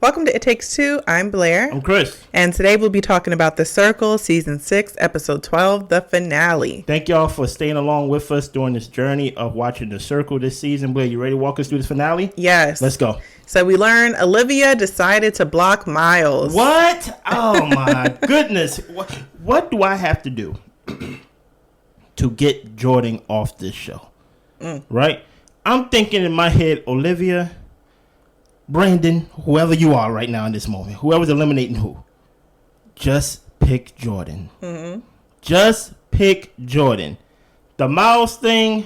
Welcome to It Takes Two. I'm Blair. I'm Chris. And today we'll be talking about The Circle, Season 6, Episode 12, the finale. Thank y'all for staying along with us during this journey of watching The Circle this season. Blair, you ready to walk us through this finale? Yes. Let's go. So we learn Olivia decided to block Miles. What? Oh my goodness. What do I have to do to get Jordan off this show? Right? I'm thinking in my head, Olivia, Brandon, whoever you are right now in this moment, whoever's eliminating who, just pick Jordan. Mm-hmm. Just pick Jordan. The Miles thing,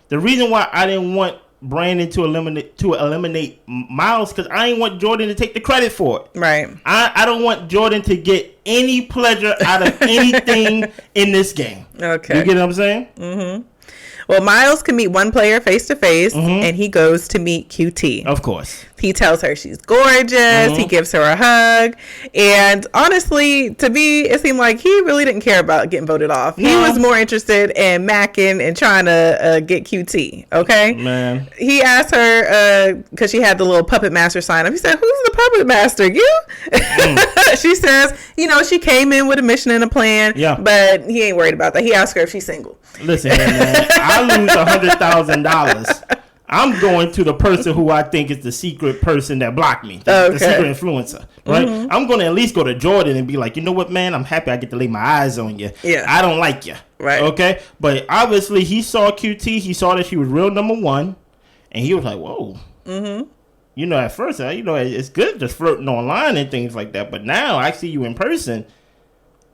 the reason why I didn't want Brandon to eliminate Miles, because I didn't want Jordan to take the credit for it. Right. I don't want Jordan to get any pleasure out of anything in this game. Okay. You get what I'm saying? Mm-hmm. Well, Miles can meet one player face to face, and he goes to meet QT. Of course. He tells her she's gorgeous. He gives her a hug. And honestly, to me, it seemed like he really didn't care about getting voted off. No. He was more interested in macking and trying to get QT. Okay? Man. He asked her, because she had the little puppet master sign up. He said, "Who's the puppet master? You?" She says, she came in with a mission and a plan. Yeah. But he ain't worried about that. He asked her if she's single. Listen, man, I lose $100,000. I'm going to the person who I think is the secret person that blocked me, the secret influencer, right? Mm-hmm. I'm going to at least go to Jordan and be like, you know what, man? I'm happy I get to lay my eyes on you. Yeah. I don't like you. Right. Okay? But obviously, he saw QT. He saw that she was real number one. And he was like, whoa. Mm-hmm. At first, it's good just flirting online and things like that. But now I see you in person.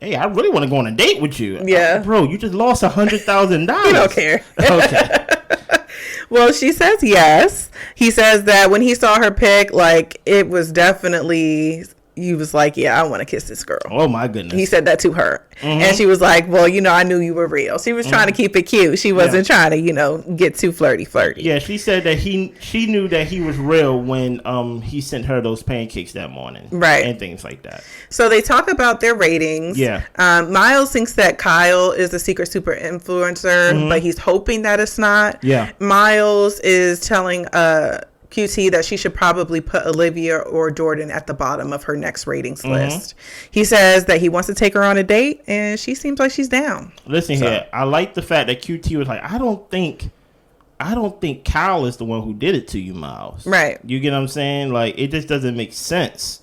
Hey, I really want to go on a date with you. Yeah. Bro, you just lost $100,000. You don't care. Okay. Well, she says yes. He says that when he saw her pic, it was definitely, he was like, yeah, I want to kiss this girl. Oh, my goodness. He said that to her. Mm-hmm. And she was like, well, I knew you were real. She was trying to keep it cute. She wasn't trying to, get too flirty. Yeah, she said that she knew that he was real when he sent her those pancakes that morning. Right. And things like that. So they talk about their ratings. Yeah. Miles thinks that Kyle is a secret super influencer, but he's hoping that it's not. Yeah. Miles is telling QT that she should probably put Olivia or Jordan at the bottom of her next ratings list. He says that he wants to take her on a date, and she seems like she's down. Listen here, I like the fact that QT was like, I don't think Kyle is the one who did it to you, Miles. Right. You get what I'm saying? It just doesn't make sense.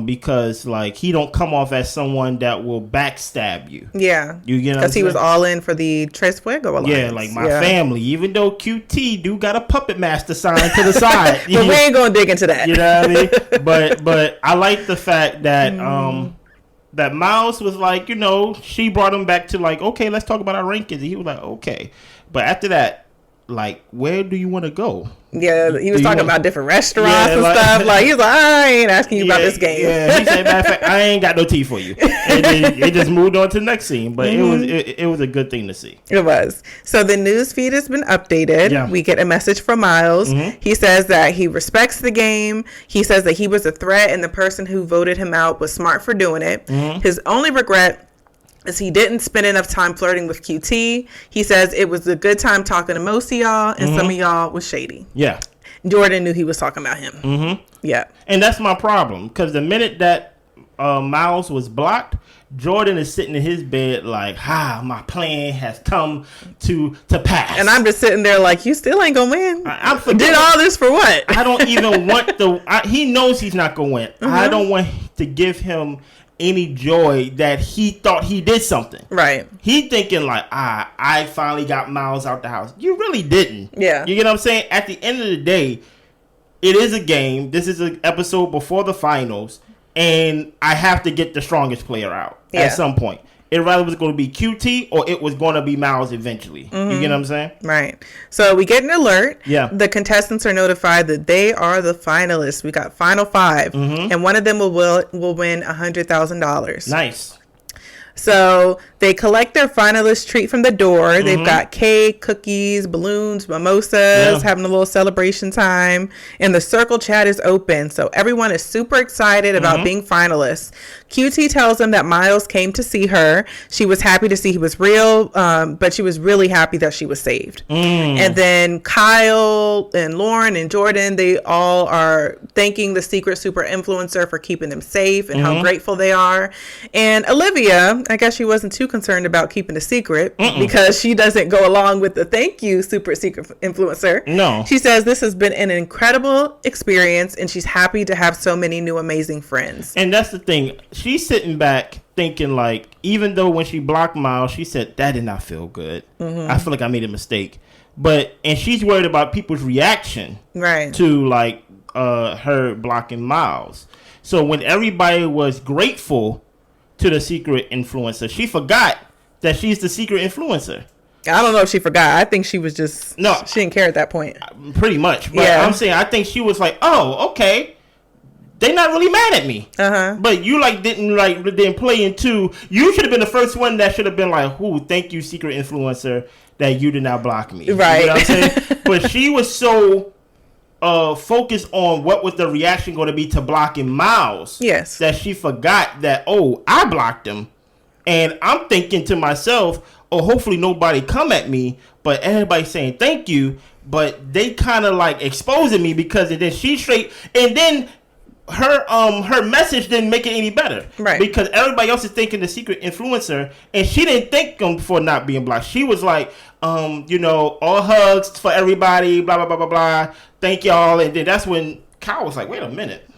Because he don't come off as someone that will backstab you. Yeah. You get what I'm saying? Because he was all in for the Tres Fuego alliance. Yeah, my family. Even though QT do got a puppet master sign to the side. But we ain't gonna dig into that. You know what I mean? But I like the fact that that Miles was like, she brought him back to okay, let's talk about our rankings. And he was like, okay. But after that, where do you want to go? Yeah, he was talking about different restaurants and stuff. He was like, I ain't asking you about this game. Yeah, he said, matter of fact, I ain't got no tea for you. And then it just moved on to the next scene. But it was a good thing to see. It was. So the news feed has been updated. Yeah. We get a message from Miles. He says that he respects the game. He says that he was a threat and the person who voted him out was smart for doing it. His only regret is he didn't spend enough time flirting with QT. He says it was a good time talking to most of y'all, and some of y'all was shady. Yeah. Jordan knew he was talking about him. Yeah. And that's my problem, because the minute that Miles was blocked, Jordan is sitting in his bed my plan has come to pass. And I'm just sitting there you still ain't gonna win. I did all this for what? I don't even want he knows he's not gonna win. I don't want to give him any joy that he thought he did something. Right. He thinking I finally got Miles out the house. You really didn't. Yeah. You get what I'm saying? At the end of the day, it is a game. This is an episode before the finals, and I have to get the strongest player out at some point. It rather was going to be QT or it was going to be Miles eventually. You get what I'm saying? Right. So we get an alert. Yeah. The contestants are notified that they are the finalists. We got final 5. And one of them will win $100,000. Nice. So they collect their finalist treat from the door. They've got cake, cookies, balloons, mimosas, having a little celebration time. And the circle chat is open. So everyone is super excited about being finalists. QT tells them that Miles came to see her. She was happy to see he was real, but she was really happy that she was saved. And then Kyle and Lauren and Jordan, they all are thanking the secret super influencer for keeping them safe and how grateful they are. And Olivia, I guess she wasn't too concerned about keeping a secret because she doesn't go along with the thank you super secret influencer. No. She says this has been an incredible experience and she's happy to have so many new amazing friends. And that's the thing. She's sitting back thinking, like, even though when she blocked Miles, she said, that did not feel good. I feel like I made a mistake. And she's worried about people's reaction to, like, her blocking Miles. So when everybody was grateful to the secret influencer, she forgot that she's the secret influencer. I don't know if she forgot. I think she was just... No. She didn't care at that point. Pretty much. But I'm saying, I think she was like, oh, okay. They're not really mad at me. But you didn't play into... You should have been the first one that should have been like, "Ooh, thank you, secret influencer, that you did not block me." Right. You know what I'm saying? But she was so focused on what was the reaction going to be to blocking Miles. Yes. That she forgot that, oh, I blocked him. And I'm thinking to myself, oh, hopefully nobody come at me. But everybody's saying thank you. But they kind of like exposing me because and then she straight... And then... Her message didn't make it any better, right? Because everybody else is thinking the secret influencer, and she didn't thank him for not being blocked. She was like, all hugs for everybody, blah blah blah blah blah. Thank y'all, and then that's when Kyle was like, wait a minute,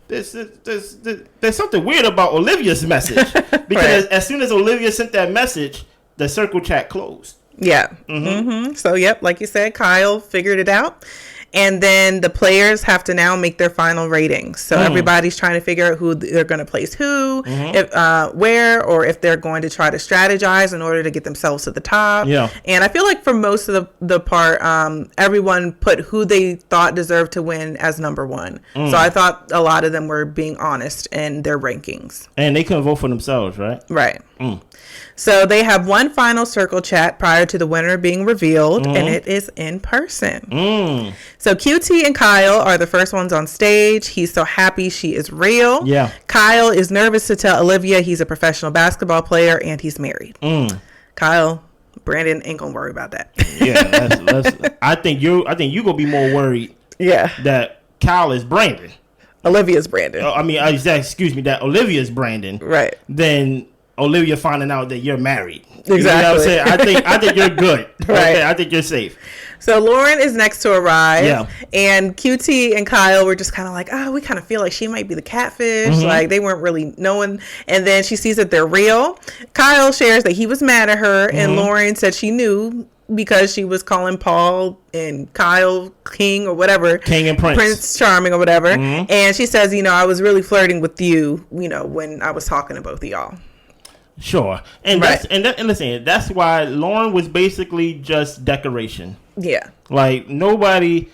there's something weird about Olivia's message because as soon as Olivia sent that message, the circle chat closed. Yeah. So yep, like you said, Kyle figured it out. And then the players have to now make their final ratings. So everybody's trying to figure out who they're going to place if, where, or if they're going to try to strategize in order to get themselves to the top. Yeah. And I feel like for most of the part, everyone put who they thought deserved to win as number one. So I thought a lot of them were being honest in their rankings. And they couldn't vote for themselves, right? Right. So they have one final circle chat prior to the winner being revealed, and it is in person. So QT and Kyle are the first ones on stage. He's so happy she is real. Yeah. Kyle is nervous to tell Olivia he's a professional basketball player and he's married. Kyle, Brandon ain't gonna worry about that. Yeah, I think you gonna be more worried. Yeah. That Kyle is Brandon. Olivia's Brandon. That Olivia's Brandon. Right. Then Olivia finding out that you're married. Exactly. You know what I'm saying? I think you're good. Right. Okay, I think you're safe. So Lauren is next to arrive. Yeah. And QT and Kyle were just kind of like, we kind of feel like she might be the catfish. Like they weren't really knowing. And then she sees that they're real. Kyle shares that he was mad at her. And Lauren said she knew because she was calling Paul and Kyle King or whatever. King and Prince. Prince Charming or whatever. And she says, I was really flirting with you, when I was talking to both of y'all. Sure. And listen, that's why Lauren was basically just decoration. Yeah. Like nobody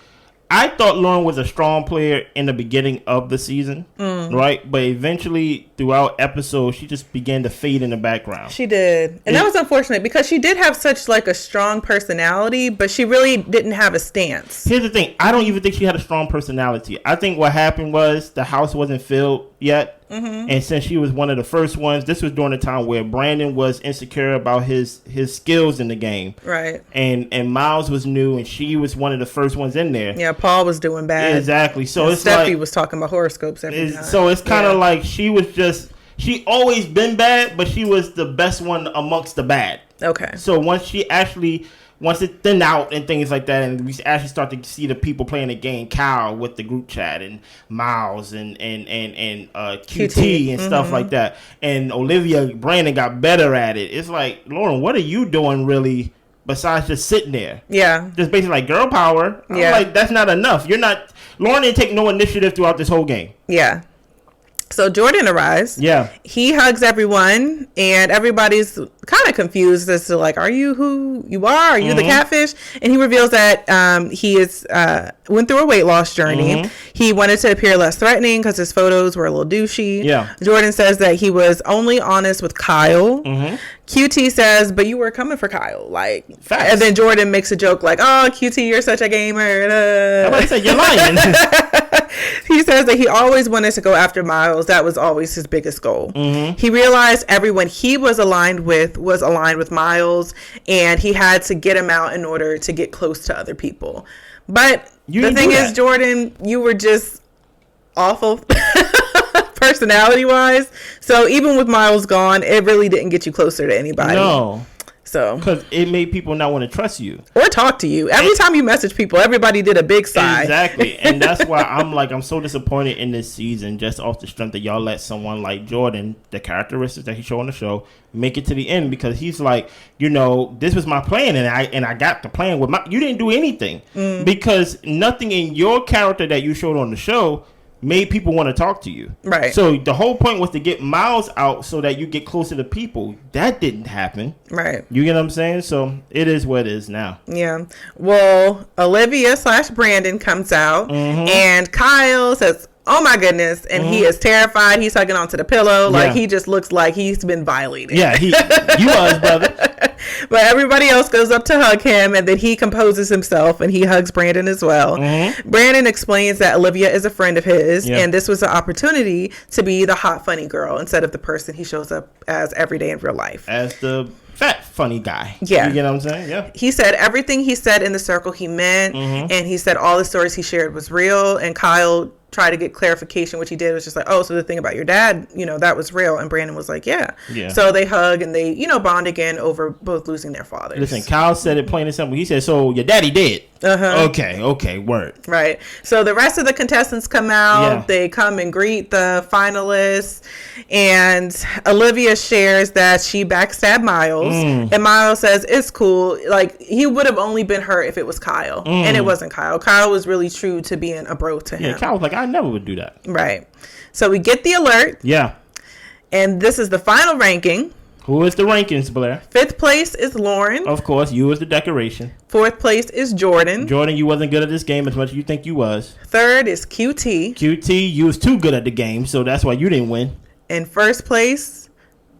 I thought Lauren was a strong player in the beginning of the season, right? But eventually, throughout episodes, she just began to fade in the background. She did. And that was unfortunate because she did have such like a strong personality, but she really didn't have a stance. Here's the thing. I don't even think she had a strong personality. I think what happened was the house wasn't filled yet. And since she was one of the first ones, this was during the time where Brandon was insecure about his skills in the game. Right. And Miles was new, and she was one of the first ones in there. Yeah, Paul was doing bad. Exactly. So and it's Steffi like, was talking about horoscopes every time. So it's kind of like she was just, she always been bad, but she was the best one amongst the bad. Okay. So once it thinned out and things like that, and we actually start to see the people playing the game, Kyle with the group chat, and Miles and QT and stuff like that, and Olivia Brandon got better at it. It's like, Lauren, what are you doing really besides just sitting there? Yeah. Just basically like girl power. I'm like, that's not enough. Lauren didn't take no initiative throughout this whole game. Yeah. So Jordan arrives. Yeah. He hugs everyone, and everybody's kind of confused as to like, are you who you are? Are you the catfish? And he reveals that he is went through a weight loss journey. He wanted to appear less threatening because his photos were a little douchey. Yeah. Jordan says that he was only honest with Kyle. QT says, but you were coming for Kyle. Like, facts. And then Jordan makes a joke like, oh, QT, you're such a gamer. I'm about to say, you're lying. He says that he always wanted to go after Miles. That was always his biggest goal. He realized everyone he was aligned with Miles, and he had to get him out in order to get close to other people. But the thing is, Jordan, you were just awful personality wise. So even with Miles gone, it really didn't get you closer to anybody. No. So because it made people not want to trust you or talk to you. Every time you message people, everybody did a big sigh. Exactly. And that's why I'm so disappointed in this season, just off the strength that y'all let someone like Jordan, the characteristics that he showed on the show, make it to the end, because he's like, this was my plan, and I got the plan with you didn't do anything, because nothing in your character that you showed on the show made people want to talk to you. Right. So the whole point was to get Miles out so that you get closer to people. That didn't happen. Right. You get what I'm saying? So it is what it is now. Yeah. Well, Olivia/Brandon comes out, and Kyle says, oh my goodness, and he is terrified. He's hugging onto the pillow. Like, he just looks like he's been violated. Yeah, you was, brother. But everybody else goes up to hug him, and then he composes himself, and he hugs Brandon as well. Brandon explains that Olivia is a friend of his, and this was an opportunity to be the hot, funny girl instead of the person he shows up as every day in real life. As the fat, funny guy. Yeah. You get what I'm saying? Yeah. He said everything he said in the circle he meant, and he said all the stories he shared was real, and Kyle tried to get clarification, which he did, was just like, oh, so the thing about your dad, that was real. And Brandon was like, yeah. So they hug and they, bond again over both losing their fathers. Listen, Kyle said it plain and simple. He said, so your daddy dead. Okay, word. Right. So the rest of the contestants come out. They come and greet the finalists. And Olivia shares that she backstabbed Miles. And Miles says, it's cool. Like, he would have only been hurt if it was Kyle. And it wasn't Kyle. Kyle was really true to being a bro to him. Yeah, Kyle was like, I never would do that. Right. So we get the alert. Yeah. And this is the final ranking. Who is the rankings, Blair? 5th place is Lauren. Of course, you was the decoration. 4th place is Jordan. Jordan, you wasn't good at this game as much as you think you was. 3rd is QT. QT, you was too good at the game, so that's why you didn't win. And 1st place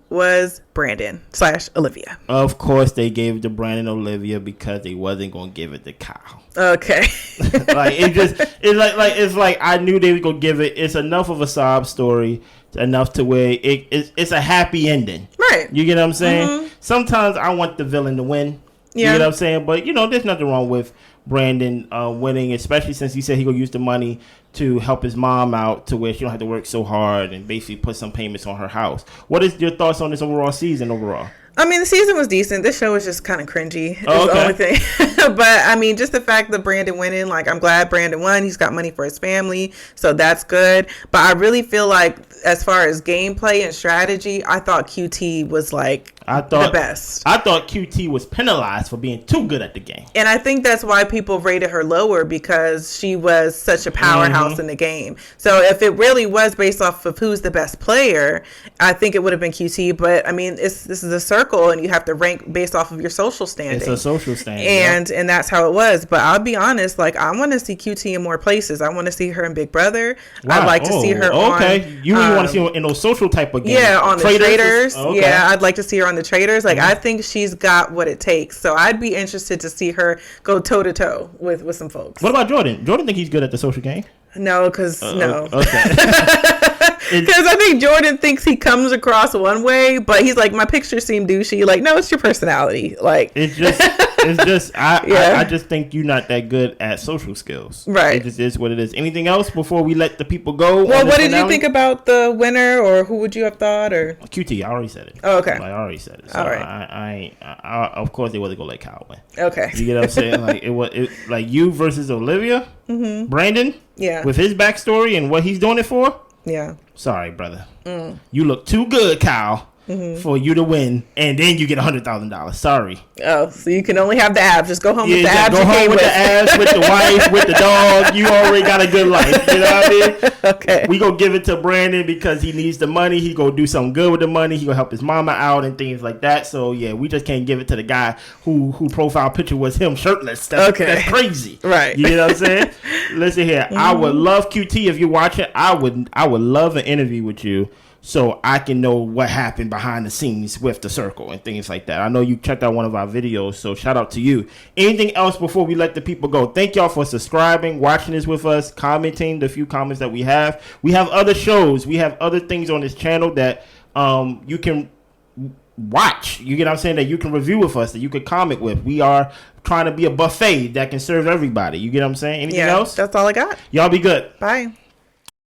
was Brandon/Olivia. Of course, they gave it to Brandon Olivia because they wasn't gonna give it to Kyle. Okay. It's like I knew they were gonna give it. It's enough of a sob story, enough to where it's a happy ending. Right. You get what I'm saying? Sometimes I want the villain to win. You get what I'm saying? But there's nothing wrong with Brandon winning, especially since he said he gonna use the money to help his mom out to where she don't have to work so hard and basically put some payments on her house. What is your thoughts on this season overall? I mean, the season was decent. This show was just kind of cringy. Oh, okay. The only thing. But, I mean, just the fact that Brandon winning, like, I'm glad Brandon won. He's got money for his family, so that's good. But I really feel like, as far as gameplay and strategy, I thought QT was, like, the best. I thought QT was penalized for being too good at the game. And I think that's why people rated her lower, because she was such a powerhouse in the game. So if it really was based off of who's the best player, I think it would have been QT. But, I mean, this is a circle, and you have to rank based off of your social standing. It's a social standing. And that's how it was. But I'll be honest, like, I want to see QT in more places. I want to see her in Big Brother. Wow. I'd like to see her on... You really want to see her in those social type of games? Yeah, on the Traders. Okay. Yeah, I'd like to see her on the Traders. Like, I think she's got what it takes. So I'd be interested to see her go toe-to-toe with some folks. What about Jordan? Jordan think he's good at the social game? No, because no. Okay. Because I think Jordan thinks he comes across one way, but he's like, my pictures seem douchey. Like, no, it's your personality. Like, it's just I just think you're not that good at social skills. Right. It just is what it is. Anything else before we let the people go? Well, what did you think about the winner, or who would you have thought? Or QT, I already said it. Oh, okay. I already said it. So all right. I of course they wasn't gonna let Kyle win. Okay. You get what I'm saying? Like like you versus Olivia, Brandon. Yeah. With his backstory and what he's doing it for. Yeah. Sorry, brother. You look too good, Kyle. for you to win, and then you get $100,000. Sorry. Oh, so you can only have the abs. Just go home with the abs. Go home with the abs, with the wife, with the dog. You already got a good life. You know what I mean? Okay. We gonna give it to Brandon because he needs the money. He gonna do something good with the money. He gonna help his mama out and things like that. So yeah, we just can't give it to the guy who profile picture was him shirtless. That's crazy. Right. You know what I'm saying? Listen here. I would love QT if you're watching. I would love an interview with you, so I can know what happened behind the scenes with the circle and things like that. I know you checked out one of our videos, so shout out to you. Anything else before we let the people go? Thank y'all for subscribing, watching this with us, commenting the few comments that we have. We have other shows. We have other things on this channel that you can watch. You get what I'm saying? That you can review with us, that you can comment with. We are trying to be a buffet that can serve everybody. You get what I'm saying? Anything else? That's all I got. Y'all be good. Bye.